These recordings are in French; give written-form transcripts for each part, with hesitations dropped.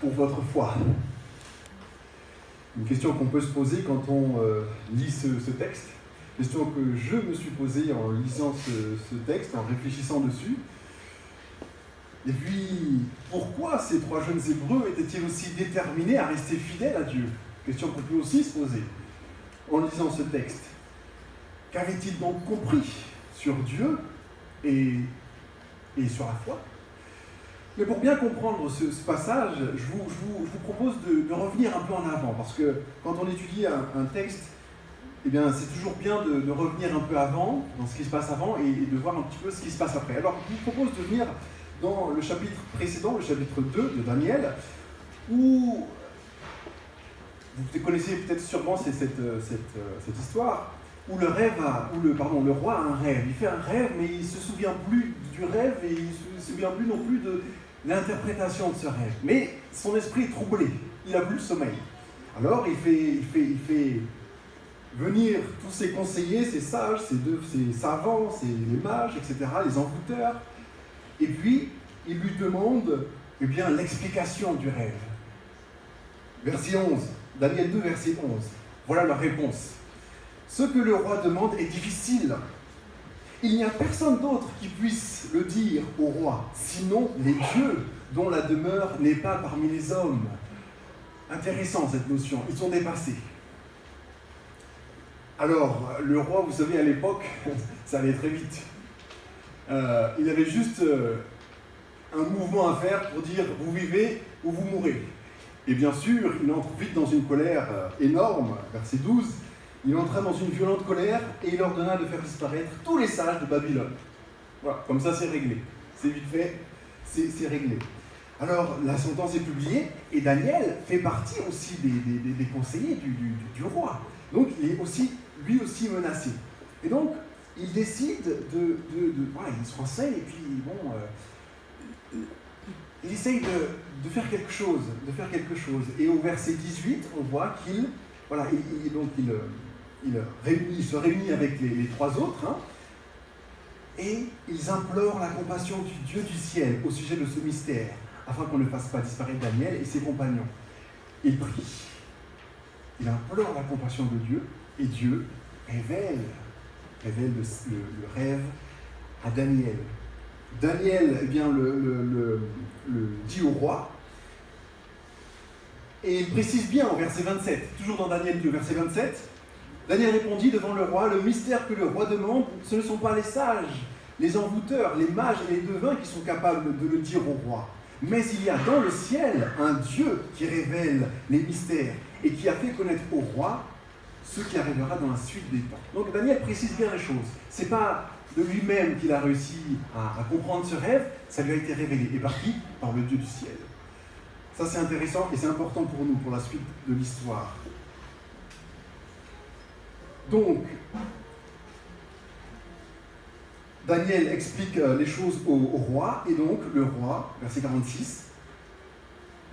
pour votre foi? Une question qu'on peut se poser quand on lit ce texte. Question que je me suis posée en lisant ce texte, en réfléchissant dessus. Et puis, pourquoi ces trois jeunes Hébreux étaient-ils aussi déterminés à rester fidèles à Dieu? Question qu'on peut aussi se poser en lisant ce texte. Qu'avaient-ils donc compris sur Dieu et sur la foi? Mais pour bien comprendre ce passage, je vous propose de revenir un peu en avant, parce que quand on étudie un texte, eh bien, c'est toujours bien de revenir un peu avant, dans ce qui se passe avant, et de voir un petit peu ce qui se passe après. Alors, je vous propose de venir dans le chapitre précédent, le chapitre 2 de Daniel, où vous connaissez peut-être sûrement cette histoire, où le roi a un rêve. Il fait un rêve, mais il ne se souvient plus du rêve, et il ne se souvient plus non plus de l'interprétation de ce rêve. Mais son esprit est troublé, il n'a plus le sommeil. Alors il fait venir tous ses conseillers, ses sages, ses savants, les mages, etc., les envoûteurs, et puis il lui demande l'explication du rêve. Verset 11, Daniel 2, verset 11. Voilà leur réponse. Ce que le roi demande est difficile. Il n'y a personne d'autre qui puisse le dire au roi, sinon les dieux dont la demeure n'est pas parmi les hommes. Intéressant cette notion, ils sont dépassés. Alors, le roi, vous savez, à l'époque, ça allait très vite. Il avait juste un mouvement à faire pour dire « vous vivez ou vous mourrez ». Et bien sûr, il entre vite dans une colère énorme, verset 12, il entra dans une violente colère et il ordonna de faire disparaître tous les sages de Babylone. Voilà, comme ça c'est réglé. C'est vite fait, c'est réglé. Alors la sentence est publiée et Daniel fait partie aussi des conseillers du roi. Donc il est lui aussi menacé. Et donc il décide il se renseigne et puis il essaye de faire quelque chose, Et au verset 18, on voit qu'il se réunit avec les trois autres, et ils implorent la compassion du Dieu du ciel au sujet de ce mystère, afin qu'on ne fasse pas disparaître Daniel et ses compagnons. Il prie. Il implore la compassion de Dieu, et Dieu révèle le rêve à Daniel. Daniel, le dit au roi, et il précise bien au verset 27, toujours dans Daniel 2, verset 27, Daniel répondit devant le roi, le mystère que le roi demande, ce ne sont pas les sages, les envoûteurs, les mages et les devins qui sont capables de le dire au roi. Mais il y a dans le ciel un Dieu qui révèle les mystères et qui a fait connaître au roi ce qui arrivera dans la suite des temps. Donc Daniel précise bien les choses. Ce n'est pas de lui-même qu'il a réussi à comprendre ce rêve, ça lui a été révélé. Et par qui? Par le Dieu du ciel. Ça c'est intéressant et c'est important pour nous, pour la suite de l'histoire. Donc, Daniel explique les choses au roi, et donc le roi, verset 46,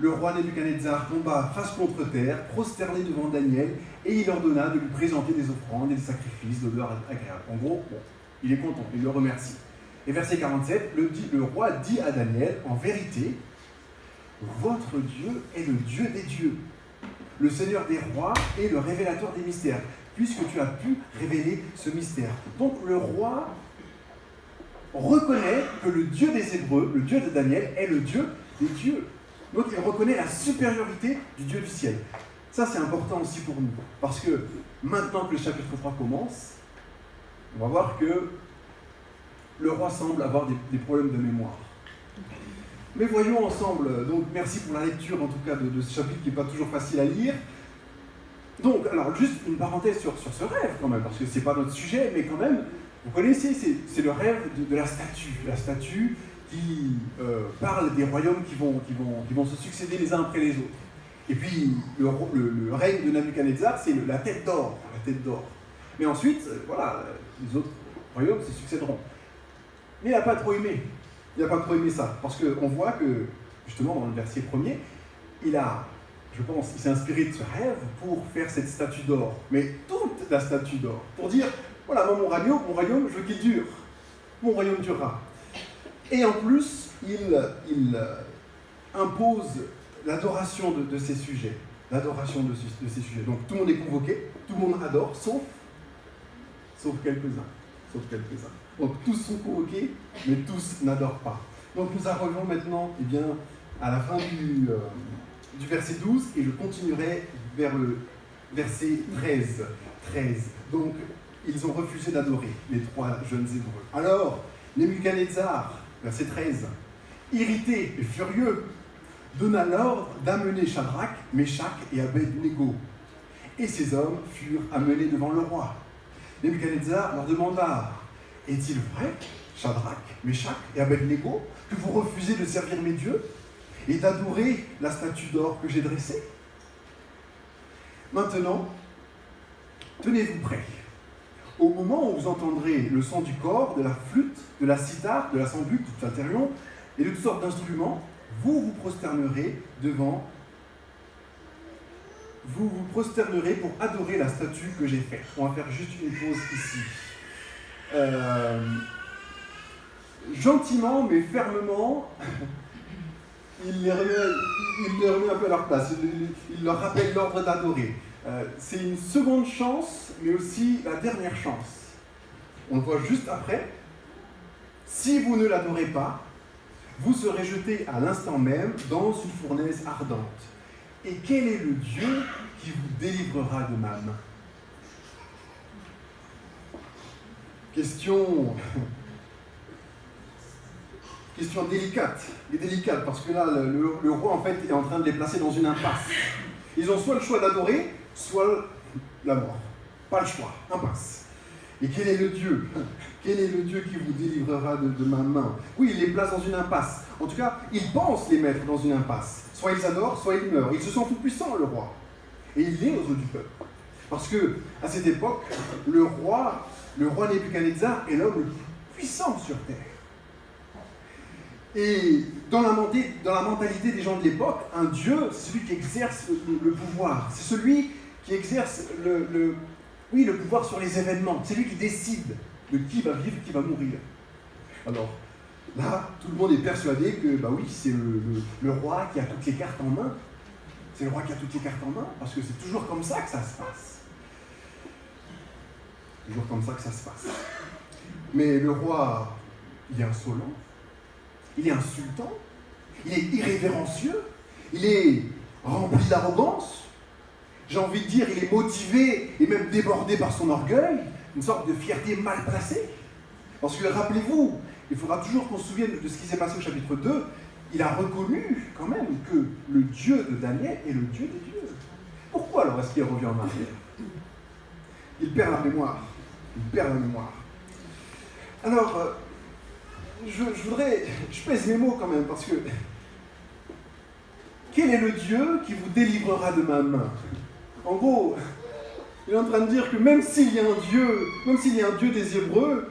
le roi Nebuchadnezzar tomba face contre terre, prosterné devant Daniel, et il ordonna de lui présenter des offrandes et des sacrifices d'odeur agréable. En gros, il est content, il le remercie. Et verset 47, le roi dit à Daniel, en vérité, votre Dieu est le Dieu des dieux, le Seigneur des rois et le révélateur des mystères, puisque tu as pu révéler ce mystère. Donc le roi reconnaît que le Dieu des Hébreux, le Dieu de Daniel, est le Dieu des dieux. Donc il reconnaît la supériorité du Dieu du ciel. Ça c'est important aussi pour nous, parce que maintenant que le chapitre 3 commence, on va voir que le roi semble avoir des problèmes de mémoire. Mais voyons ensemble, donc merci pour la lecture en tout cas de ce chapitre qui n'est pas toujours facile à lire. Donc, alors juste une parenthèse sur ce rêve quand même, parce que ce n'est pas notre sujet, mais quand même, vous connaissez, c'est le rêve de la statue qui parle des royaumes qui vont se succéder les uns après les autres. Et puis, le règne de Nabuchodonosor, c'est la tête d'or. Mais ensuite, les autres royaumes se succéderont. Mais il n'a pas trop aimé. Il n'a pas trop aimé ça, parce qu'on voit que, justement, dans le verset premier, il s'est inspiré de ce rêve pour faire cette statue d'or. Mais toute la statue d'or. Pour dire, voilà, moi, mon royaume, je veux qu'il dure. Mon royaume durera. Et en plus, il impose l'adoration de ces sujets. L'adoration de ces sujets. Donc tout le monde est convoqué, tout le monde adore, sauf quelques-uns. Sauf quelques-uns. Donc tous sont convoqués, mais tous n'adorent pas. Donc nous arrivons maintenant à la fin du verset 12 et je continuerai vers le verset 13. Donc ils ont refusé d'adorer, les 3 jeunes Hébreux. Alors, Nebuchadnezzar, verset 13, irrité et furieux, donna l'ordre d'amener Shadrach, Meshach et Abed-Négo. Et ces hommes furent amenés devant le roi. Nebuchadnezzar leur demanda, « Est-il vrai, Shadrach, Meshach et Abed-Négo, que vous refusez de servir mes dieux et d'adorer la statue d'or que j'ai dressée? Maintenant, tenez-vous prêts. Au moment où vous entendrez le son du cor, de la flûte, de la cithare, de la sambuc, du psalterion et de toutes sortes d'instruments, vous vous prosternerez pour adorer la statue que j'ai faite. » On va faire juste une pause ici. Gentiment mais fermement, il les remet un peu à leur place. Il leur rappelle l'ordre d'adorer. C'est une seconde chance, mais aussi la dernière chance. On le voit juste après. Si vous ne l'adorez pas, vous serez jeté à l'instant même dans une fournaise ardente. Et quel est le Dieu qui vous délivrera de ma main? Question délicate. Elle est délicate parce que là, le roi en fait est en train de les placer dans une impasse. Ils ont soit le choix d'adorer, soit la mort. Pas le choix, impasse. Et quel est le Dieu? Quel est le Dieu qui vous délivrera de ma main? Oui, il les place dans une impasse. En tout cas, ils pensent les mettre dans une impasse. Soit ils adorent, soit ils meurent. Ils se sentent tout puissants, le roi. Et il est aux yeux du peuple. Parce que, à cette époque, le roi Nebuchadnezzar est l'homme le plus puissant sur terre. Et dans la mentalité des gens de l'époque, un Dieu, c'est celui qui exerce le pouvoir. C'est celui qui exerce le pouvoir sur les événements. C'est lui qui décide de qui va vivre, qui va mourir. Alors, là, tout le monde est persuadé que, c'est le roi qui a toutes les cartes en main. C'est le roi qui a toutes les cartes en main, parce que c'est toujours comme ça que ça se passe. Toujours comme ça que ça se passe. Mais le roi, il est insolent, il est insultant, il est irrévérencieux, il est rempli d'arrogance. J'ai envie de dire, il est motivé et même débordé par son orgueil, une sorte de fierté mal placée. Parce que, rappelez-vous, il faudra toujours qu'on se souvienne de ce qui s'est passé au chapitre 2, il a reconnu quand même que le Dieu de Daniel est le Dieu des dieux. Pourquoi alors est-ce qu'il revient en arrière? Il perd la mémoire. Alors, je pèse mes mots quand même, parce que quel est le Dieu qui vous délivrera de ma main? En gros, il est en train de dire que même s'il y a un Dieu des Hébreux,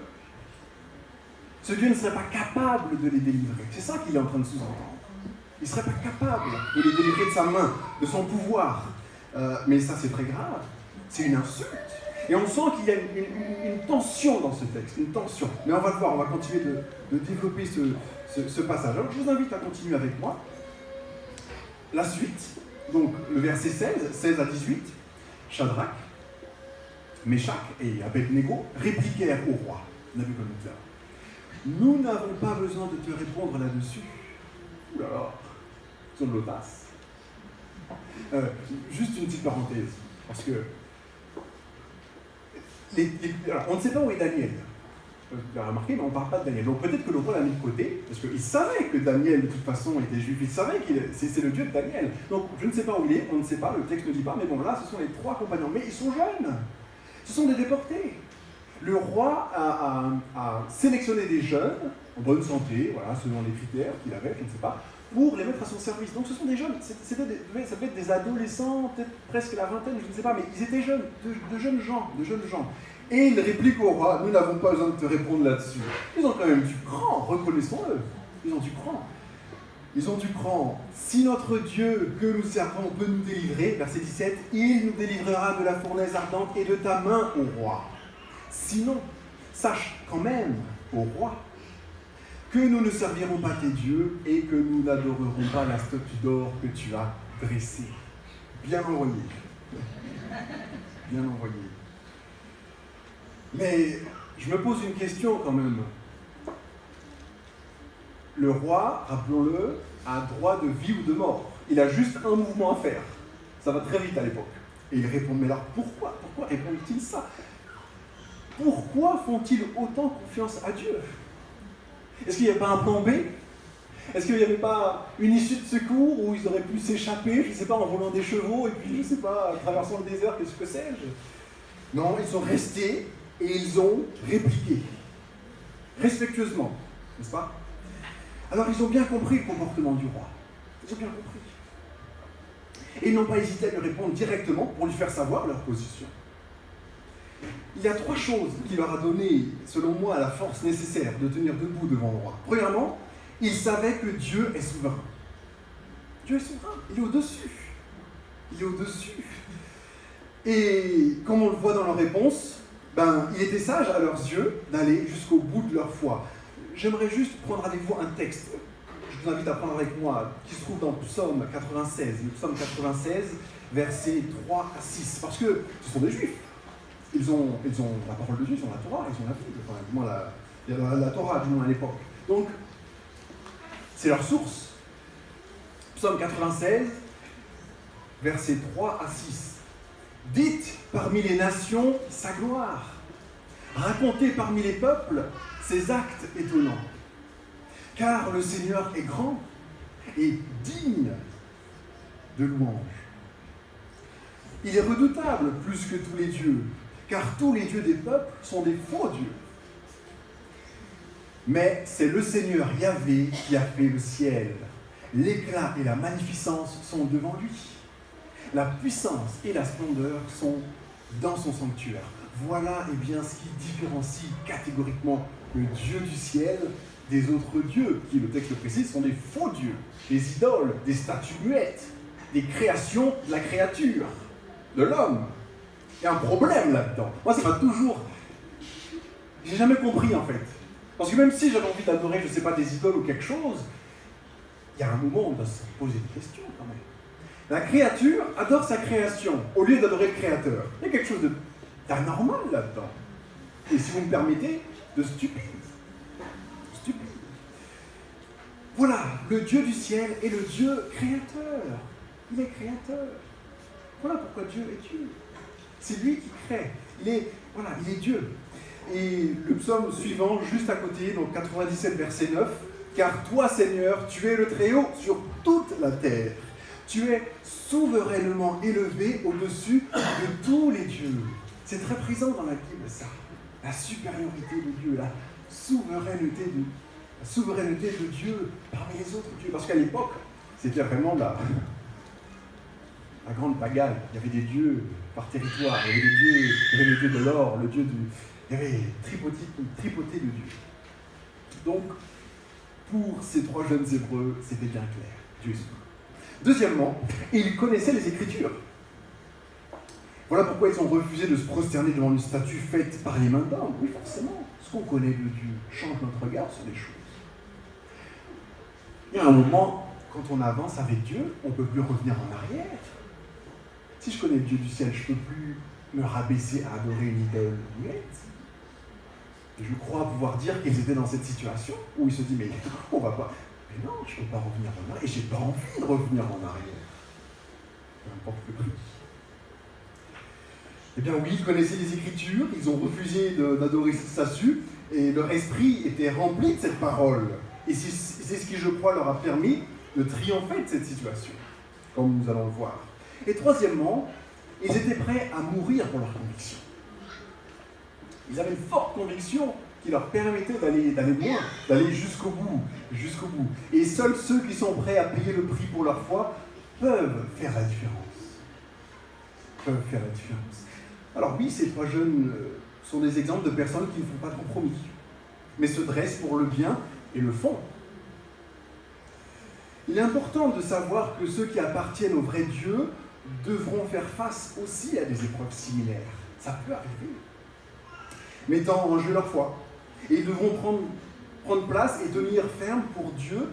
ce Dieu ne serait pas capable de les délivrer. C'est ça qu'il est en train de sous-entendre. Il ne serait pas capable de les délivrer de sa main, de son pouvoir. Mais ça, c'est très grave. C'est une insulte. Et on sent qu'il y a une tension dans ce texte, une tension. Mais on va le voir, on va continuer de développer ce passage. Alors, je vous invite à continuer avec moi. La suite, donc le verset 16 à 18, Shadrach, Meshach et Abed-Négo répliquèrent au roi Nabuchodonosor. Nous n'avons pas besoin de te répondre là-dessus. Ouh là là, ils ont de l'audace. Juste une petite parenthèse, parce que alors, on ne sait pas où est Daniel. Vous avez remarqué, mais on ne parle pas de Daniel. Donc peut-être que le roi l'a mis de côté, parce qu'il savait que Daniel, de toute façon, était juif. Il savait que c'est le Dieu de Daniel. Donc je ne sais pas où il est, on ne sait pas, le texte ne dit pas, mais bon, là, ce sont les 3 compagnons. Mais ils sont jeunes. Ce sont des déportés. Le roi a sélectionné des jeunes, en bonne santé, voilà, selon les critères qu'il avait, je ne sais pas, pour les mettre à son service. Donc ce sont des jeunes, ça devait être des adolescents, peut-être presque la vingtaine, je ne sais pas, mais ils étaient jeunes, de jeunes gens. Et ils répliquent au roi, nous n'avons pas besoin de te répondre là-dessus. Ils ont quand même du cran, reconnaissons-le. Ils ont du cran. Si notre Dieu que nous servons peut nous délivrer, verset 17, il nous délivrera de la fournaise ardente et de ta main, ô roi. Sinon, sache quand même, ô roi, que nous ne servirons pas tes dieux et que nous n'adorerons pas la statue d'or que tu as dressée. Bien envoyé. Bien envoyé. Mais je me pose une question quand même. Le roi, rappelons-le, a droit de vie ou de mort. Il a juste un mouvement à faire. Ça va très vite à l'époque. Et il répond, mais alors pourquoi répondent-ils ça? Pourquoi font-ils autant confiance à Dieu? Est-ce qu'il n'y a pas un plan B? Est-ce qu'il n'y avait pas une issue de secours où ils auraient pu s'échapper, je ne sais pas, en volant des chevaux et puis, je ne sais pas, en traversant le désert, qu'est-ce que sais-je? Non, ils sont restés et ils ont répliqué. Respectueusement, n'est-ce pas? Alors ils ont bien compris le comportement du roi. Ils ont bien compris. Et ils n'ont pas hésité à lui répondre directement pour lui faire savoir leur position. Il y a 3 choses qui leur a donné, selon moi, la force nécessaire de tenir debout devant le roi. Premièrement, ils savaient que Dieu est souverain. Dieu est souverain, il est au-dessus. Il est au-dessus. Et comme on le voit dans leur réponse, il était sage à leurs yeux d'aller jusqu'au bout de leur foi. J'aimerais juste prendre avec vous un texte. Je vous invite à prendre avec moi, qui se trouve dans Psaume 96. Le Psaume 96, versets 3 à 6. Parce que ce sont des Juifs. Ils ont la parole de Dieu, ils ont la Torah, ils ont la Bible. Enfin, du moins la Torah, du moins à l'époque. Donc, c'est leur source. Psaume 96, versets 3 à 6. Dites parmi les nations sa gloire. Racontez parmi les peuples ses actes étonnants. Car le Seigneur est grand et digne de louange. Il est redoutable plus que tous les dieux, car tous les dieux des peuples sont des faux dieux. Mais c'est le Seigneur Yahvé qui a fait le ciel. L'éclat et la magnificence sont devant lui. La puissance et la splendeur sont dans son sanctuaire. Voilà bien ce qui différencie catégoriquement le Dieu du ciel des autres dieux, qui, le texte précise, sont des faux dieux, des idoles, des statues muettes, des créations de la créature, de l'homme. Il y a un problème là-dedans. Moi, ça m'a toujours... J'ai jamais compris, en fait. Parce que même si j'avais envie d'adorer, je ne sais pas, des idoles ou quelque chose, il y a un moment où on doit se poser des questions, quand même. La créature adore sa création, au lieu d'adorer le Créateur. Il y a quelque chose d'anormal là-dedans. Et si vous me permettez, de stupide. Stupide. Voilà, le Dieu du ciel est le Dieu créateur. Il est créateur. Voilà pourquoi Dieu est Dieu. C'est lui qui crée. Il est Dieu. Et le psaume suivant, juste à côté, donc 97, verset 9, « Car toi, Seigneur, tu es le Très-Haut sur toute la terre. Tu es souverainement élevé au-dessus de tous les dieux. » C'est très présent dans la Bible, ça. La supériorité de Dieu, la souveraineté de Dieu parmi les autres dieux. Parce qu'à l'époque, c'était vraiment la grande pagaille. Il y avait des dieux par territoire. Il y avait le dieu de l'or, le dieu du... Il y avait tripotée de dieux. Donc, pour ces 3 jeunes Hébreux, c'était bien clair. Dieu est souverain. Deuxièmement, ils connaissaient les Écritures. Voilà pourquoi ils ont refusé de se prosterner devant une statue faite par les mains d'hommes. Oui, forcément. Ce qu'on connaît de Dieu change notre regard sur les choses. Il y a un moment, quand on avance avec Dieu, on ne peut plus revenir en arrière. Si je connais le Dieu du ciel, je ne peux plus me rabaisser à adorer une idole muette. Et je crois pouvoir dire qu'ils étaient dans cette situation où ils se disent, mais on va pas... Mais non, je ne peux pas revenir en arrière. Et je n'ai pas envie de revenir en arrière. Peu importe le prix. Eh bien oui, ils connaissaient les Écritures, ils ont refusé d'adorer cette statue, et leur esprit était rempli de cette parole. Et c'est ce qui, je crois, leur a permis de triompher de cette situation, comme nous allons le voir. Et troisièmement, ils étaient prêts à mourir pour leur conviction. Ils avaient une forte conviction qui leur permettait d'aller loin, d'aller jusqu'au bout. Et seuls ceux qui sont prêts à payer le prix pour leur foi peuvent faire la différence. Alors oui, ces 3 jeunes sont des exemples de personnes qui ne font pas de compromis, mais se dressent pour le bien et le font. Il est important de savoir que ceux qui appartiennent au vrai Dieu devront faire face aussi à des épreuves similaires. Ça peut arriver. Mettant en jeu leur foi. Et ils devront prendre prendre place et tenir ferme pour Dieu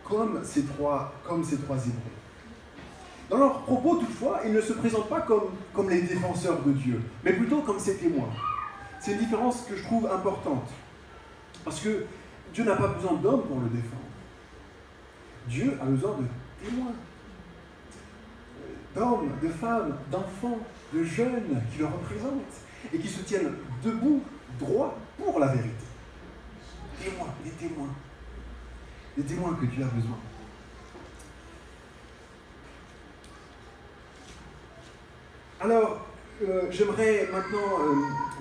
comme ces trois Hébreux. Dans leurs propos, toutefois, ils ne se présentent pas comme les défenseurs de Dieu, mais plutôt comme ses témoins. C'est une différence que je trouve importante, parce que Dieu n'a pas besoin d'hommes pour le défendre. Dieu a besoin de témoins, d'hommes, de femmes, d'enfants, de jeunes qui le représentent et qui se tiennent debout, droit pour la vérité. Des témoins que Dieu a besoin. Alors, j'aimerais maintenant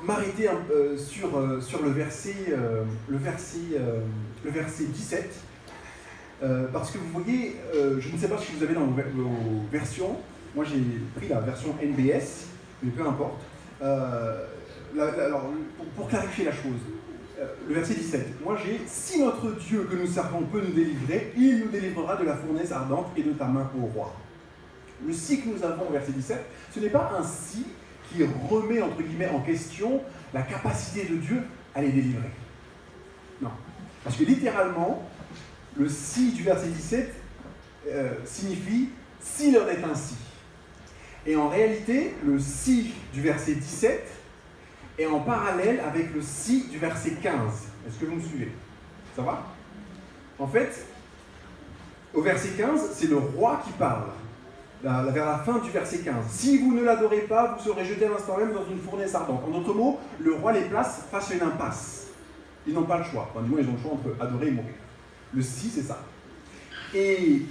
m'arrêter sur le verset 17, parce que vous voyez, je ne sais pas si vous avez dans vos versions, moi j'ai pris la version NBS, mais peu importe. Alors, pour clarifier la chose, le verset 17, moi j'ai « Si notre Dieu que nous servons peut nous délivrer, il nous délivrera de la fournaise ardente et de ta main, ô roi. » Le « si » que nous avons au verset 17, ce n'est pas un « si » qui remet entre guillemets en question la capacité de Dieu à les délivrer. Non. Parce que littéralement, le « si » du verset 17 signifie « s'il en est ainsi ». Et en réalité, le « si » du verset 17 est en parallèle avec le « si » du verset 15. Est-ce que vous me suivez? Ça va? En fait, au verset 15, c'est le roi qui parle. Vers la fin du verset 15. « Si vous ne l'adorez pas, vous serez jeté à l'instant même dans une fournaise ardente. » En d'autres mots, le roi les place face à une impasse. Ils n'ont pas le choix. Enfin, du moins, ils ont le choix entre adorer et mourir. Le « si », c'est ça. Et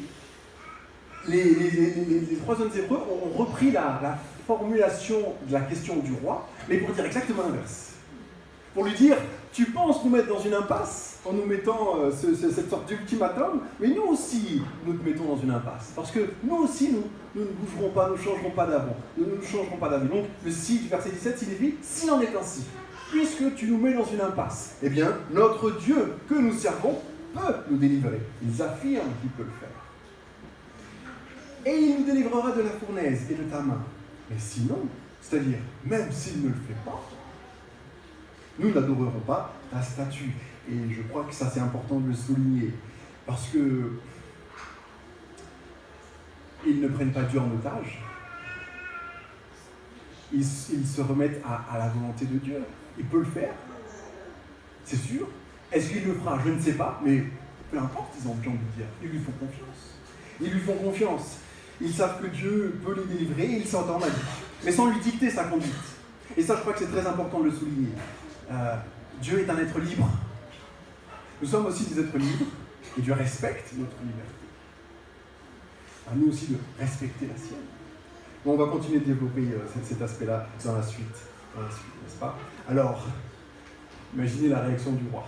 les trois jeunes Hébreux ont repris la formulation de la question du roi, mais pour dire exactement l'inverse. Pour lui dire, tu penses nous mettre dans une impasse en nous mettant cette sorte d'ultimatum, mais nous aussi, nous te mettons dans une impasse. Parce que nous aussi, nous ne bougerons pas, nous ne changerons pas d'avant. Nous ne changerons pas d'avis. Donc, le « si » du verset 17 signifie, s'il en est ainsi, puisque tu nous mets dans une impasse, eh bien, notre Dieu que nous servons peut nous délivrer. Ils affirment qu'il peut le faire. Et il nous délivrera de la fournaise et de ta main. Mais sinon, c'est-à-dire, même s'il ne le fait pas, nous n'adorerons pas ta statue. Et je crois que ça, c'est important de le souligner. Parce que ils ne prennent pas Dieu en otage. Ils se remettent à la volonté de Dieu. Il peut le faire. C'est sûr. Est-ce qu'il le fera? Je ne sais pas. Mais peu importe, ils ont envie de dire. Ils lui font confiance. Ils lui font confiance. Ils savent que Dieu peut les délivrer et ils s'entendent à lui. Mais sans lui dicter sa conduite. Et ça, je crois que c'est très important de le souligner. Dieu est un être libre. Nous sommes aussi des êtres libres et Dieu respecte notre liberté. À nous aussi de respecter la sienne. Bon, on va continuer de développer cet aspect-là dans la suite, n'est-ce pas? Alors, imaginez la réaction du roi.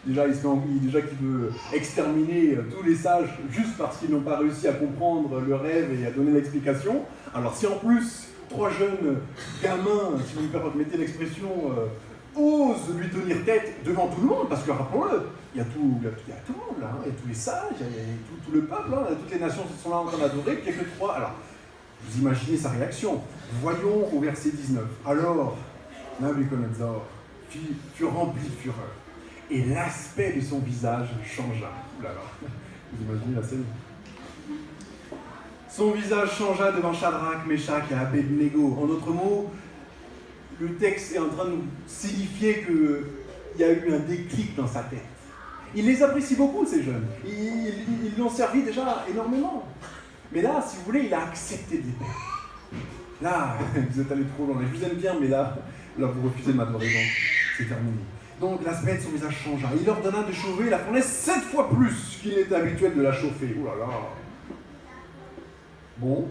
Déjà, qu'il veut exterminer tous les sages juste parce qu'ils n'ont pas réussi à comprendre le rêve et à donner l'explication. Alors, si en plus, trois jeunes gamins, si vous me permettez l'expression, osent lui tenir tête devant tout le monde, parce que rappelons-le, il y a tout le monde là, il y a tous les sages, il y a tout le peuple, hein, toutes les nations sont là en train d'adorer, puis il n'y a que trois. Alors, vous imaginez sa réaction. Voyons au verset 19. Alors, Nabuchodonosor fut rempli de fureur, et l'aspect de son visage changea. Ouh là là, vous imaginez la scène? Son visage changea devant Shadrach, Meshach et Abednego. En d'autres mots, le texte est en train de nous signifier qu'il y a eu un déclic dans sa tête. Il les apprécie beaucoup, ces jeunes. Ils l'ont servi déjà énormément. Mais là, si vous voulez, il a accepté de les perdre. Là, vous êtes allé trop loin. Je vous aime bien, mais là vous refusez de m'adorer, donc c'est terminé. Donc l'aspect de son visage changea. Il ordonna de chauffer la fournaise 7 fois plus qu'il n'était habituel de la chauffer. Ouh là là. Bon.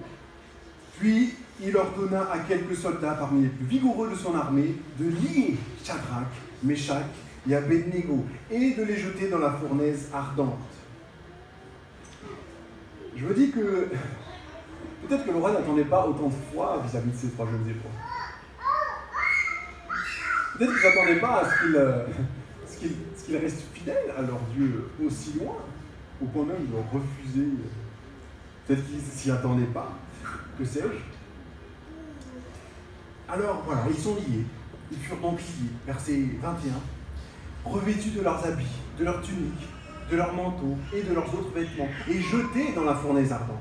Puis il ordonna à quelques soldats parmi les plus vigoureux de son armée de lier Shadrach, Meshach et Abednego et de les jeter dans la fournaise ardente. Je me dis que peut-être que le roi n'attendait pas autant de foi vis-à-vis de ces trois jeunes Hébreux. Peut-être qu'il ne s'attendait pas à ce qu'ils restent fidèles à leur Dieu aussi loin, au point même de refuser. Peut-être qu'ils ne s'y attendaient pas, que sais-je. Alors voilà, ils sont liés. Ils furent donc liés. Verset 21. revêtus de leurs habits, de leurs tuniques, de leurs manteaux et de leurs autres vêtements, et jetés dans la fournaise ardente.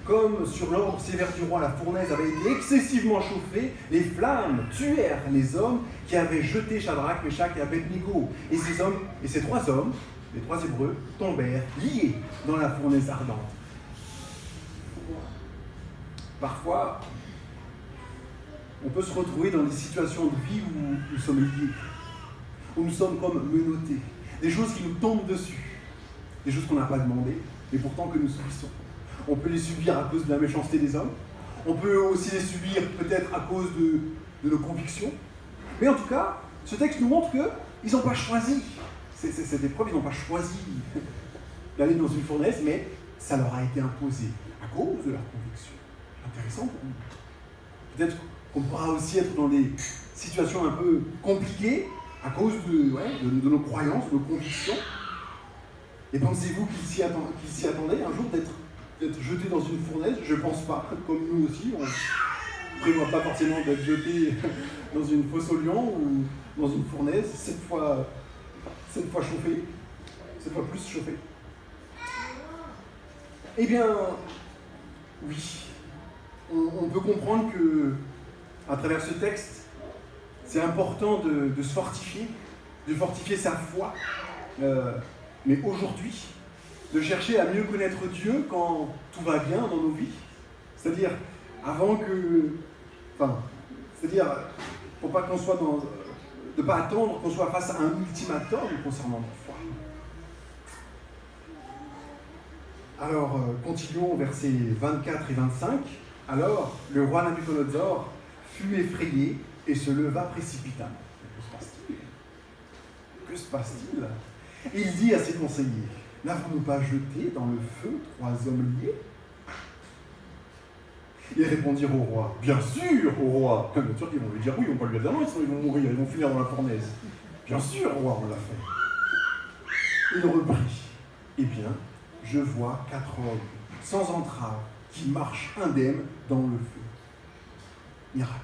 Comme sur l'ordre sévère du roi, la fournaise avait été excessivement chauffée, les flammes tuèrent les hommes qui avaient jeté Shadrach, Meshach et Abednego. Et ces trois hommes, les trois Hébreux, tombèrent liés dans la fournaise ardente. Parfois, on peut se retrouver dans des situations de vie où nous sommes liés, où nous sommes comme menottés, des choses qui nous tombent dessus, des choses qu'on n'a pas demandées, mais pourtant que nous subissons. On peut les subir à cause de la méchanceté des hommes, on peut aussi les subir peut-être à cause de nos convictions, mais en tout cas, ce texte nous montre qu'ils n'ont pas choisi, cette épreuve, ils n'ont pas choisi d'aller dans une fournaise, mais ça leur a été imposé à cause de leurs convictions. Intéressant pour nous. Peut-être qu'on pourra aussi être dans des situations un peu compliquées à cause de nos croyances, de nos convictions. Et pensez-vous qu'ils s'y attendaient un jour d'être jetés dans une fournaise? Je ne pense pas. Comme nous aussi, on ne prévoit pas forcément d'être jeté dans une fosse au lion ou dans une fournaise, cette fois chauffée, cette fois plus chauffée. Eh bien, oui. On peut comprendre que, à travers ce texte, c'est important de se fortifier, de fortifier sa foi, mais aujourd'hui, de chercher à mieux connaître Dieu quand tout va bien dans nos vies. C'est-à-dire, pour pas qu'on soit de ne pas attendre qu'on soit face à un ultimatum concernant notre foi. Alors, continuons versets 24 et 25. Alors, le roi Nabuchodonosor fut effrayé et se leva précipitamment. Que se passe-t-il? Il dit à ses conseillers: n'avons-nous pas jeté dans le feu 3 hommes liés? Ils répondirent au roi: bien sûr, au roi. Bien sûr qu'ils vont lui dire oui, on va lui dire non, sinon ils vont mourir, ils vont finir dans la fournaise. Bien sûr, roi, on l'a fait. Il reprit: eh bien, je vois 4 hommes sans entrave qui marchent indemnes dans le feu. Miracle.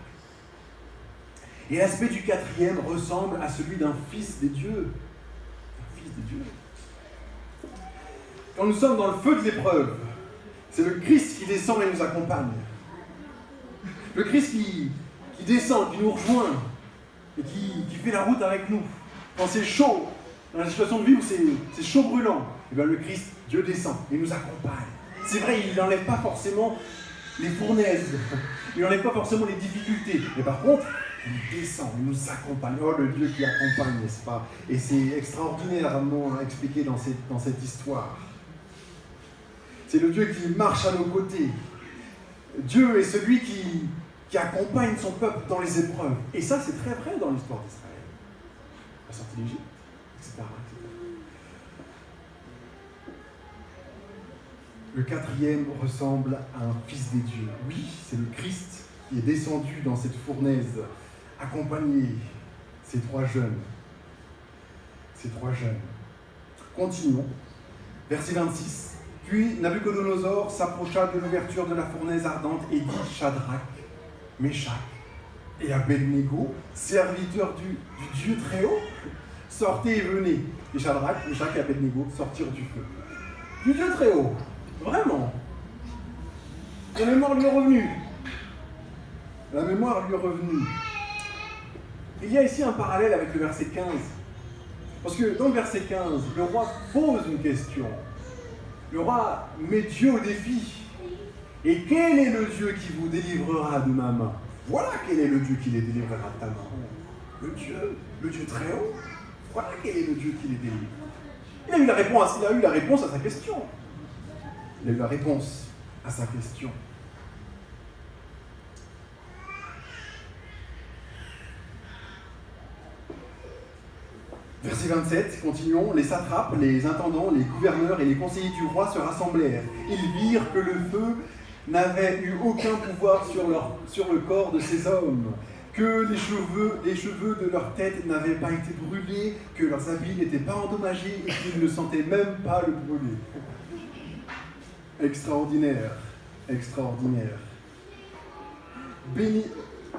Et l'aspect du 4e ressemble à celui d'un fils des dieux. Un fils des dieux. Quand nous sommes dans le feu de l'épreuve, c'est le Christ qui descend et nous accompagne. Le Christ qui descend, qui nous rejoint et qui fait la route avec nous. Quand c'est chaud, dans la situation de vie où c'est chaud brûlant, et bien le Christ, Dieu descend et nous accompagne. C'est vrai, il n'enlève pas forcément les fournaises, il n'enlève pas forcément les difficultés, mais par contre, il descend, il nous accompagne. Oh, le Dieu qui accompagne, n'est-ce pas? Et c'est extraordinairement expliqué dans cette histoire. C'est le Dieu qui marche à nos côtés. Dieu est celui qui accompagne son peuple dans les épreuves. Et ça, c'est très vrai dans l'histoire d'Israël. La sortie d'Égypte, etc. Le 4e ressemble à un fils des dieux. Oui, c'est le Christ qui est descendu dans cette fournaise, accompagné ces 3 jeunes. Continuons. Verset 26. Puis Nabuchodonosor s'approcha de l'ouverture de la fournaise ardente et dit: Shadrach, Meshach et Abednego, serviteurs du Dieu très haut, sortez et venez. Et Shadrach, Meshach et Abednego sortirent du feu. Du Dieu très haut. Vraiment. La mémoire lui est revenue. Il y a ici un parallèle avec le verset 15. Parce que dans le verset 15, le roi pose une question. Le roi met Dieu au défi. Et quel est le Dieu qui vous délivrera de ma main? Voilà quel est le Dieu qui les délivrera de ta main. Le Dieu très haut. Voilà quel est le Dieu qui les délivre. Il a eu la réponse à sa question. Verset 27, continuons. Les satrapes, les intendants, les gouverneurs et les conseillers du roi se rassemblèrent. Ils virent que le feu n'avait eu aucun pouvoir sur le corps de ces hommes, que les cheveux de leur tête n'avaient pas été brûlés, que leurs habits n'étaient pas endommagés et qu'ils ne sentaient même pas le brûler. Extraordinaire.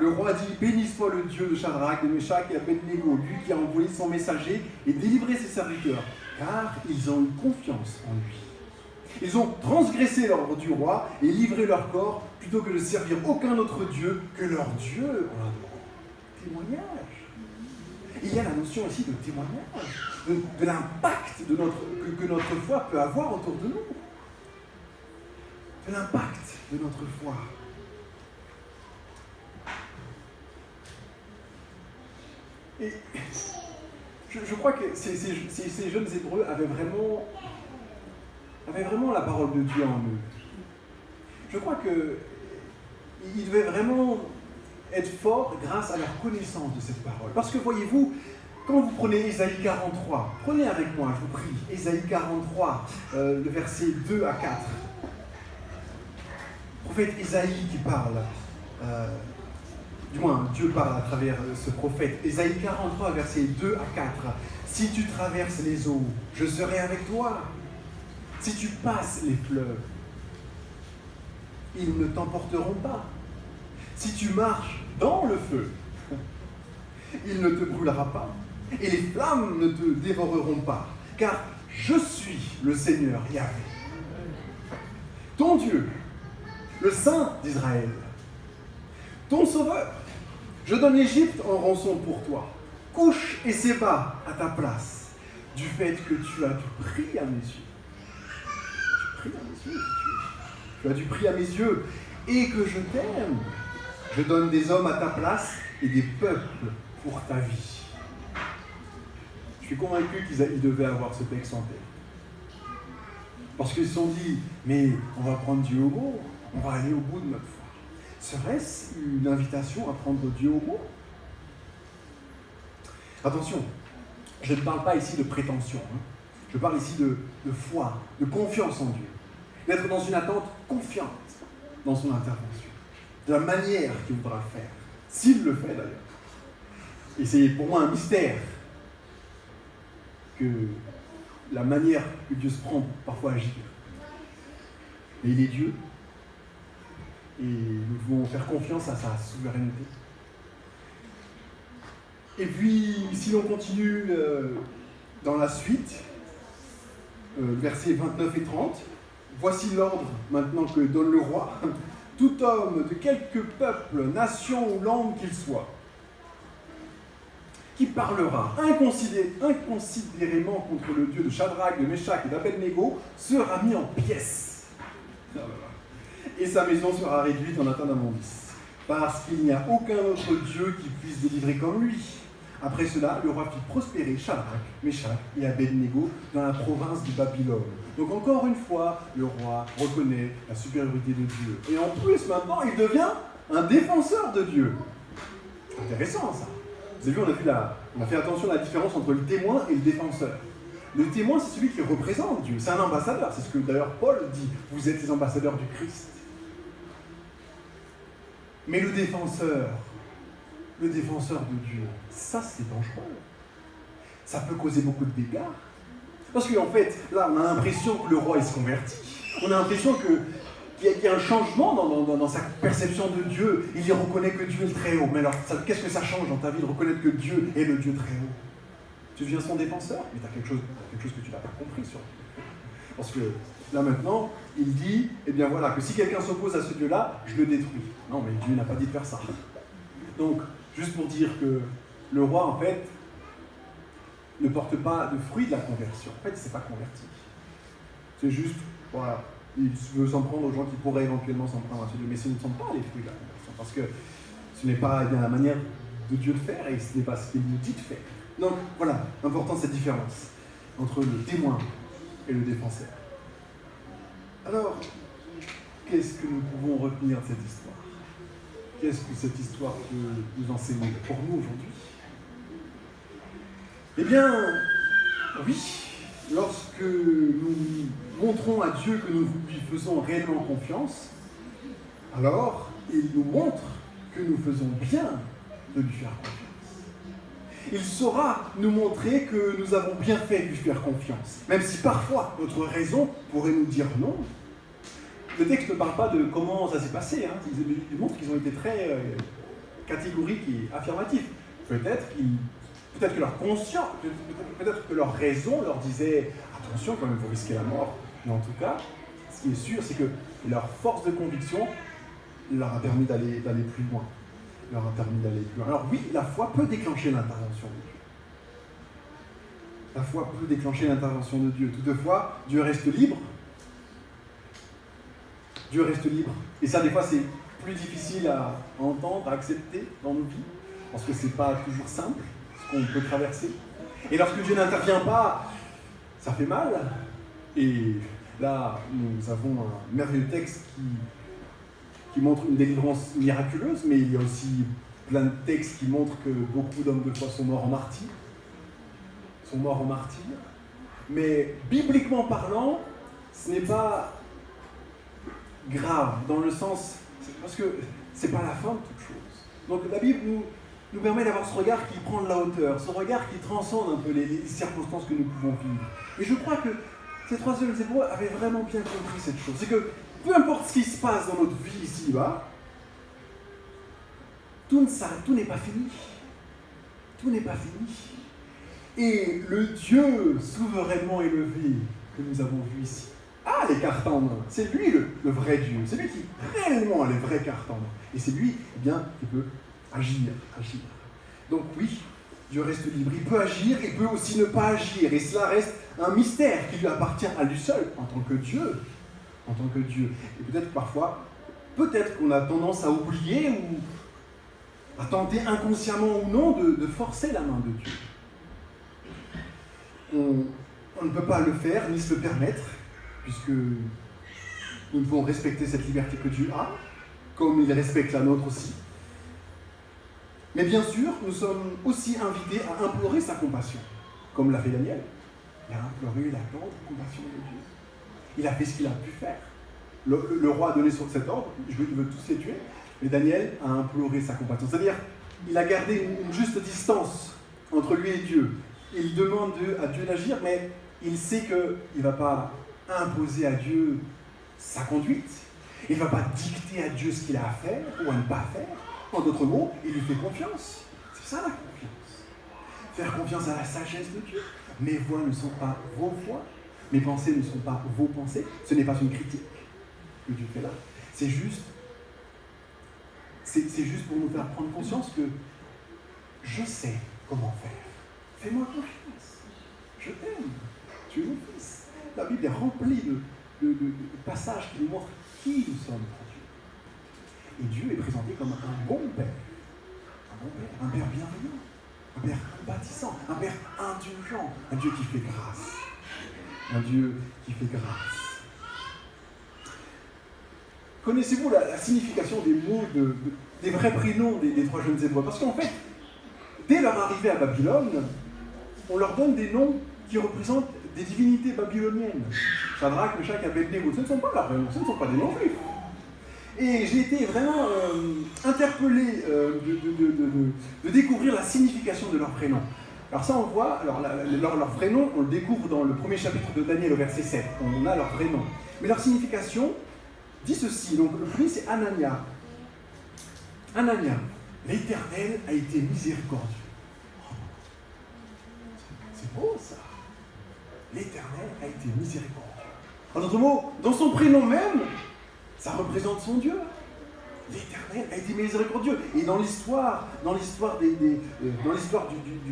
le roi dit « Béni soit le Dieu de Shadrach, de Meshach et Abednego, lui qui a envoyé son messager et délivré ses serviteurs, car ils ont eu confiance en lui. Ils ont transgressé l'ordre du roi et livré leur corps plutôt que de servir aucun autre Dieu que leur Dieu en adorant. » Témoignage. Il y a la notion aussi de témoignage, de l'impact que notre foi peut avoir autour de nous. De l'impact de notre foi. Et je crois que ces jeunes Hébreux avaient vraiment la parole de Dieu en eux. Je crois qu'ils devaient vraiment être forts grâce à leur connaissance de cette parole. Parce que voyez-vous, quand vous prenez Ésaïe 43, prenez avec moi, je vous prie, Ésaïe 43, le verset 2 à 4. Le prophète Ésaïe qui parle, du moins Dieu parle à travers ce prophète. Ésaïe 43, versets 2 à 4. « Si tu traverses les eaux, je serai avec toi. Si tu passes les fleuves, ils ne t'emporteront pas. Si tu marches dans le feu, il ne te brûlera pas, et les flammes ne te dévoreront pas, car je suis le Seigneur Yahvé, ton Dieu, le Saint d'Israël, ton Sauveur. Je donne l'Égypte en rançon pour toi. Couche et Séba à ta place, du fait que tu as du prix à mes yeux. Tu pries à mes yeux, tu as du prix à mes yeux, et que je t'aime. Je donne des hommes à ta place et des peuples pour ta vie. Je suis convaincu qu'ils devaient avoir ce texte en tête. Parce qu'ils se sont dit, mais on va prendre Dieu au mot, on va aller au bout de notre foi. Serait-ce une invitation à prendre Dieu au mot? Attention, je ne parle pas ici de prétention. Je parle ici de foi, de confiance en Dieu. D'être dans une attente confiante dans son intervention. De la manière qu'il voudra le faire. S'il le fait d'ailleurs. Et c'est pour moi un mystère que la manière que Dieu se prend parfois à agir. Mais il est Dieu. Et nous devons faire confiance à sa souveraineté. Et puis, si l'on continue dans la suite, versets 29 et 30, voici l'ordre maintenant que donne le roi. Tout homme de quelque peuple, nation ou langue qu'il soit, qui parlera inconsidérément contre le Dieu de Shadrach, de Meshach et d'Abednego, sera mis en pièces. Et sa maison sera réduite en un immondice, parce qu'il n'y a aucun autre Dieu qui puisse délivrer comme lui. Après cela, le roi fit prospérer Shadrach, Meshach et Abednego dans la province de Babylone. Donc encore une fois, le roi reconnaît la supériorité de Dieu. Et en plus, maintenant, il devient un défenseur de Dieu. Intéressant, ça. Vous avez vu, on a fait attention à la différence entre le témoin et le défenseur. Le témoin, c'est celui qui représente Dieu. C'est un ambassadeur. C'est ce que d'ailleurs Paul dit. Vous êtes les ambassadeurs du Christ. Mais le défenseur de Dieu, ça c'est dangereux. Ça peut causer beaucoup de dégâts. Parce qu'en fait, là, on a l'impression que le roi il se convertit. On a l'impression qu'il y a un changement dans sa perception de Dieu. Il y reconnaît que Dieu est le Très-Haut. Mais alors, qu'est-ce que ça change dans ta vie de reconnaître que Dieu est le Dieu Très-Haut? Tu deviens son défenseur, mais tu as quelque chose que tu n'as pas compris sur lui. Parce que là maintenant, il dit, eh bien voilà, que si quelqu'un s'oppose à ce Dieu-là, je le détruis. Non, mais Dieu n'a pas dit de faire ça. Donc, juste pour dire que le roi, en fait, ne porte pas de fruit de la conversion. En fait, il ne s'est pas converti. C'est juste, voilà, il veut s'en prendre aux gens qui pourraient éventuellement s'en prendre à ce Dieu. Mais ce ne sont pas les fruits de la conversion, parce que ce n'est pas bien la manière de Dieu de faire, et ce n'est pas ce qu'il nous dit de faire. Donc, voilà, important cette différence entre le témoin et le défenseur. Alors, qu'est-ce que nous pouvons retenir de cette histoire? Qu'est-ce que cette histoire peut nous enseigner pour nous aujourd'hui? Eh bien, oui, lorsque nous montrons à Dieu que nous lui faisons réellement confiance, alors il nous montre que nous faisons bien de lui faire confiance. Il saura nous montrer que nous avons bien fait de lui faire confiance, même si parfois notre raison pourrait nous dire non. Le texte ne parle pas de comment ça s'est passé, il montre qu'ils ont été très catégorique et affirmatif. Peut-être que leur conscience, peut-être que leur raison leur disait attention quand même, vous risquez la mort. Mais en tout cas, ce qui est sûr, c'est que leur force de conviction leur a permis d'aller plus loin. Alors oui, la foi peut déclencher l'intervention de Dieu. La foi peut déclencher l'intervention de Dieu. Toutefois, Dieu reste libre. Dieu reste libre. Et ça, des fois, c'est plus difficile à entendre, à accepter dans nos vies, parce que c'est pas toujours simple, ce qu'on peut traverser. Et lorsque Dieu n'intervient pas, ça fait mal. Et là, nous avons un merveilleux texte qui montre une délivrance miraculeuse, mais il y a aussi plein de textes qui montrent que beaucoup d'hommes de foi sont morts en martyrs. Mais bibliquement parlant, ce n'est pas grave, dans le sens, parce que c'est pas la fin de toute chose. Donc la Bible nous permet d'avoir ce regard qui prend de la hauteur, ce regard qui transcende un peu les circonstances que nous pouvons vivre. Et je crois que ces trois jeunes héros avaient vraiment bien compris cette chose. C'est que peu importe ce qui se passe dans notre vie ici-bas, tout n'est pas fini. Tout n'est pas fini. Et le Dieu souverainement élevé que nous avons vu ici a les cartes en main. C'est lui le vrai Dieu. C'est lui qui réellement a les vraies cartes en main. Et c'est lui, qui peut agir. Donc oui, Dieu reste libre. Il peut agir et peut aussi ne pas agir. Et cela reste un mystère qui lui appartient à lui seul en tant que Dieu. Et peut-être qu'on a tendance à oublier ou à tenter inconsciemment ou non de forcer la main de Dieu. On ne peut pas le faire ni se le permettre, puisque nous devons respecter cette liberté que Dieu a, comme il respecte la nôtre aussi. Mais bien sûr, nous sommes aussi invités à implorer sa compassion, comme l'a fait Daniel. Il a imploré la tendre compassion de Dieu. Il a fait ce qu'il a pu faire. Le roi a donné cet ordre, il veut tous les tuer, mais Daniel a imploré sa compassion. C'est-à-dire, il a gardé une juste distance entre lui et Dieu. Il demande à Dieu d'agir, mais il sait qu'il ne va pas imposer à Dieu sa conduite. Il ne va pas dicter à Dieu ce qu'il a à faire ou à ne pas faire. En d'autres mots, il lui fait confiance. C'est ça la confiance. Faire confiance à la sagesse de Dieu. Mes voix ne sont pas vos voix. Mes pensées ne sont pas vos pensées. Ce n'est pas une critique que Dieu fait là. C'est juste pour nous faire prendre conscience que je sais comment faire. Fais-moi confiance. Je t'aime. Tu es mon fils. La Bible est remplie de passages qui nous montrent qui nous sommes pour Dieu. Et Dieu est présenté comme un bon père. Un père bienveillant. Un père bâtissant. Un père indulgent. Un Dieu qui fait grâce. Connaissez-vous la signification des mots, des vrais prénoms des trois jeunes Hébreux? Parce qu'en fait, dès leur arrivée à Babylone, on leur donne des noms qui représentent des divinités babyloniennes. Shadrach, Meshach et Abednego, ce ne sont pas leurs prénoms, ce ne sont pas des noms juifs. Et j'ai été vraiment interpellé de découvrir la signification de leurs prénoms. Alors ça on voit, leur vrai nom, on le découvre dans le premier chapitre de Daniel au verset 7. On a leur vrai nom. Mais leur signification dit ceci. Donc le premier c'est Anania. Anania, l'Éternel a été miséricordieux. C'est beau ça. L'Éternel a été miséricordieux. En d'autres mots, dans son prénom même, ça représente son Dieu. L'Éternel a été miséricordieux. Et dans l'histoire du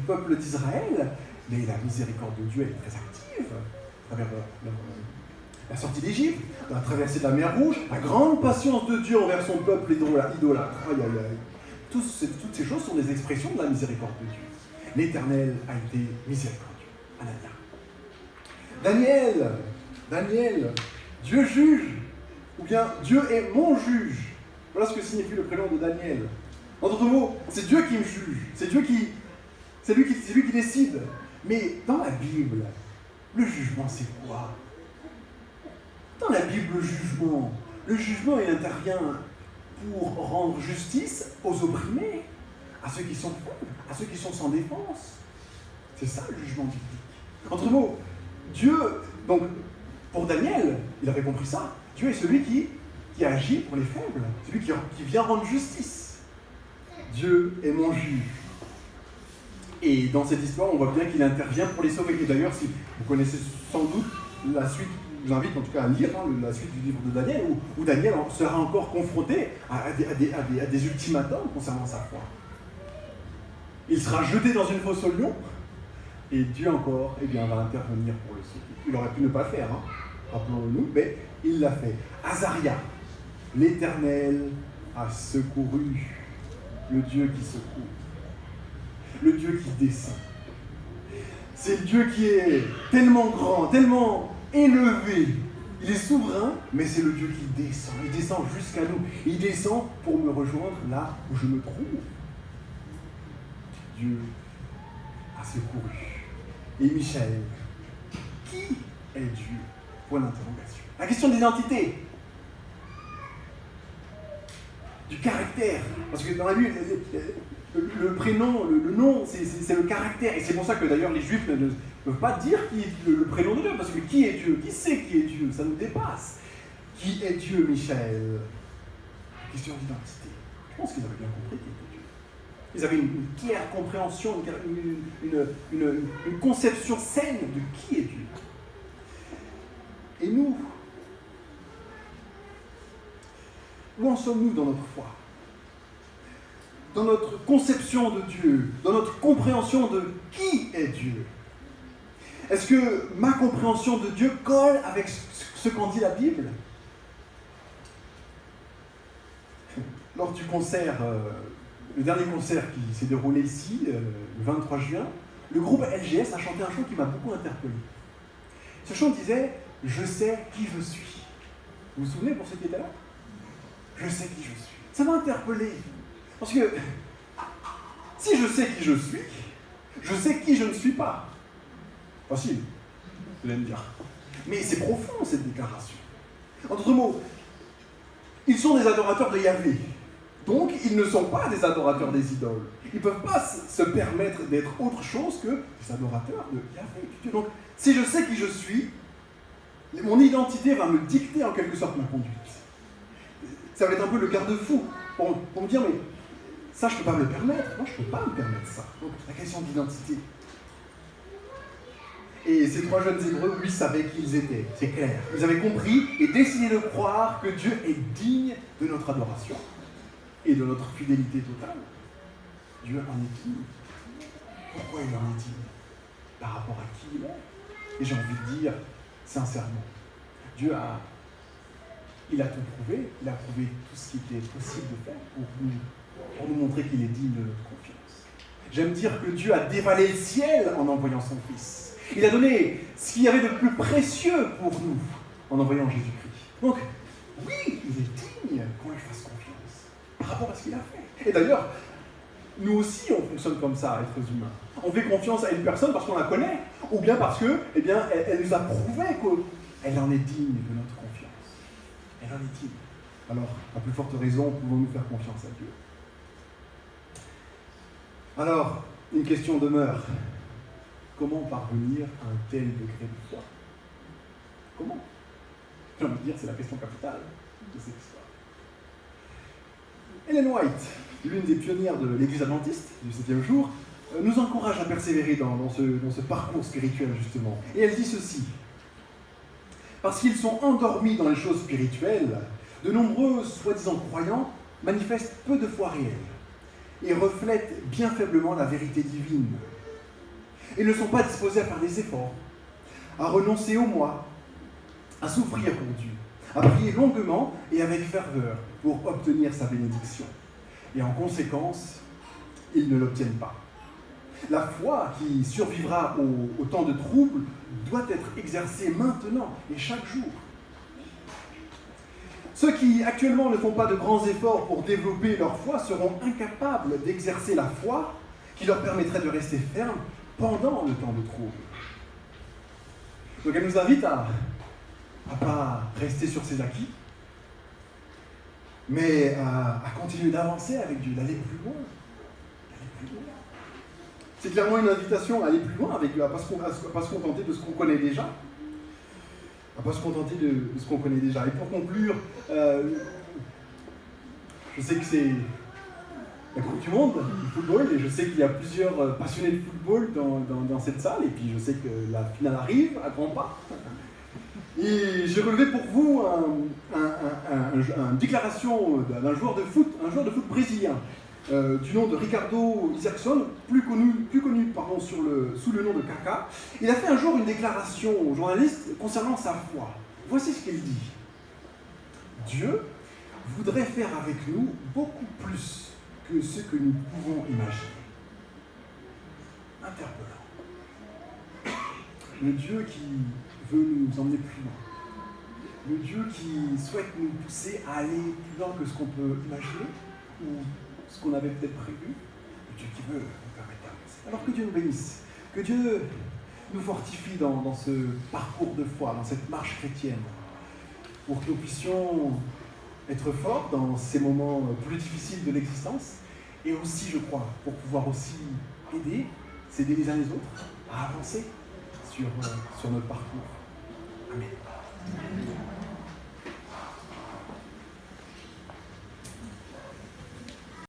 peuple d'Israël, mais la miséricorde de Dieu est très active. À travers la sortie d'Égypte, la traversée de la mer Rouge, la grande patience de Dieu envers son peuple idolâtre. Toutes ces choses sont des expressions de la miséricorde de Dieu. L'Éternel a été miséricordieux. Anania. Daniel, Dieu juge, ou bien Dieu est mon juge. Voilà ce que signifie le prénom de Daniel. En d'autres mots, c'est Dieu qui me juge, c'est lui qui décide. Mais dans la Bible, le jugement c'est quoi? Dans la Bible, le jugement il intervient pour rendre justice aux opprimés, à ceux qui sont faibles, à ceux qui sont sans défense. C'est ça le jugement biblique. Entre mots, Dieu, donc pour Daniel, il avait compris ça. Dieu est celui qui agit pour les faibles, celui qui vient rendre justice. Dieu est mon juge. Et dans cette histoire, on voit bien qu'il intervient pour les sauver. Et d'ailleurs, si vous connaissez sans doute la suite, je vous invite en tout cas à lire la suite du livre de Daniel, où Daniel sera encore confronté à des ultimatums concernant sa foi. Il sera jeté dans une fosse au lion, et Dieu encore va intervenir pour le sauver. Il aurait pu ne pas le faire, rappelons-le, mais il l'a fait. Azaria, l'Éternel a secouru, le Dieu qui secourt, le Dieu qui descend. C'est le Dieu qui est tellement grand, tellement élevé. Il est souverain, mais c'est le Dieu qui descend. Il descend jusqu'à nous. Il descend pour me rejoindre là où je me trouve. Dieu a secouru. Et Michaël, qui est Dieu? Point d'interrogation. La question de l'identité, du caractère. Parce que dans la Bible, le prénom, le nom, c'est le caractère. Et c'est pour ça que d'ailleurs les Juifs ne peuvent pas dire qui est le prénom de Dieu. Parce que qui est Dieu? Qui sait qui est Dieu? Ça nous dépasse. Qui est Dieu, Michaël? Question d'identité. Je pense qu'ils avaient bien compris qui était Dieu. Ils avaient une claire compréhension, une conception saine de qui est Dieu. Et nous, où en sommes-nous dans notre foi? Dans notre conception de Dieu, dans notre compréhension de qui est Dieu? Est-ce que ma compréhension de Dieu colle avec ce qu'en dit la Bible? Lors du concert, le dernier concert qui s'est déroulé ici, le 23 juin, le groupe LGS a chanté un chant qui m'a beaucoup interpellé. Ce chant disait « Je sais qui je suis ». Vous vous souvenez pour ceux qui étaient là? Je sais qui je suis. Ça m'a interpellé. Parce que si je sais qui je suis, je sais qui je ne suis pas. Facile, vous allez me dire. Mais c'est profond cette déclaration. En d'autres mots, ils sont des adorateurs de Yahvé. Donc, ils ne sont pas des adorateurs des idoles. Ils ne peuvent pas se permettre d'être autre chose que des adorateurs de Yahvé. Donc, si je sais qui je suis, mon identité va me dicter en quelque sorte ma conduite. Ça va être un peu le garde-fou pour me dire, mais ça, je ne peux pas me le permettre. Moi, je ne peux pas me permettre ça. Donc, la question d'identité. Et ces trois jeunes Hébreux, lui, savaient qui ils étaient. C'est clair. Ils avaient compris et décidé de croire que Dieu est digne de notre adoration et de notre fidélité totale. Dieu en est digne. Pourquoi il en est digne? Par rapport à qui il est. Et j'ai envie de dire, sincèrement, Dieu il a tout prouvé, il a prouvé tout ce qui était possible de faire pour nous montrer qu'il est digne de notre confiance. J'aime dire que Dieu a dévalé le ciel en envoyant son Fils. Il a donné ce qu'il y avait de plus précieux pour nous en envoyant Jésus-Christ. Donc, oui, il est digne qu'on lui fasse confiance par rapport à ce qu'il a fait. Et d'ailleurs, nous aussi, on fonctionne comme ça, êtres humains. On fait confiance à une personne parce qu'on la connaît, ou bien parce que, elle nous a prouvé qu'elle en est digne de notre confiance. Elle en est digne. Alors, à plus forte raison, pouvons-nous faire confiance à Dieu. Alors, une question demeure. Comment parvenir à un tel degré de foi? Comment? J'ai envie de dire, c'est la question capitale de cette histoire. Ellen White, l'une des pionnières de l'Église adventiste du 7e jour, nous encourage à persévérer dans ce parcours spirituel, justement. Et elle dit ceci. Parce qu'ils sont endormis dans les choses spirituelles, de nombreux soi-disant croyants manifestent peu de foi réelle et reflètent bien faiblement la vérité divine. Ils ne sont pas disposés à faire des efforts, à renoncer au moi, à souffrir pour Dieu, à prier longuement et avec ferveur pour obtenir sa bénédiction. Et en conséquence, ils ne l'obtiennent pas. La foi qui survivra au temps de trouble doit être exercée maintenant et chaque jour. Ceux qui actuellement ne font pas de grands efforts pour développer leur foi seront incapables d'exercer la foi qui leur permettrait de rester fermes pendant le temps de trouble. Donc elle nous invite à ne pas rester sur ses acquis, mais à continuer d'avancer avec Dieu, d'aller plus loin. C'est clairement une invitation à aller plus loin avec Dieu, à ne pas se contenter de ce qu'on connaît déjà. À ne pas se contenter de ce qu'on connaît déjà. Et pour conclure, je sais que la Coupe du Monde du football, et je sais qu'il y a plusieurs passionnés de football dans cette salle, et puis je sais que la finale arrive à grands pas. Et j'ai relevé pour vous une déclaration d'un joueur de foot brésilien, du nom de Ricardo Isaacson, plus connu sous le nom de Kaká. Il a fait un jour une déclaration aux journalistes concernant sa foi. Voici ce qu'il dit. Dieu voudrait faire avec nous beaucoup plus que ce que nous pouvons imaginer. Interpellant. Le Dieu qui veut nous emmener plus loin. Le Dieu qui souhaite nous pousser à aller plus loin que ce qu'on peut imaginer ou ce qu'on avait peut-être prévu. Le Dieu qui veut nous permettre d'avancer. Alors que Dieu nous bénisse, que Dieu nous fortifie dans ce parcours de foi, dans cette marche chrétienne, pour que nous puissions être forts dans ces moments plus difficiles de l'existence, et aussi, je crois, pour pouvoir aussi s'aider les uns les autres à avancer sur notre parcours. Amen.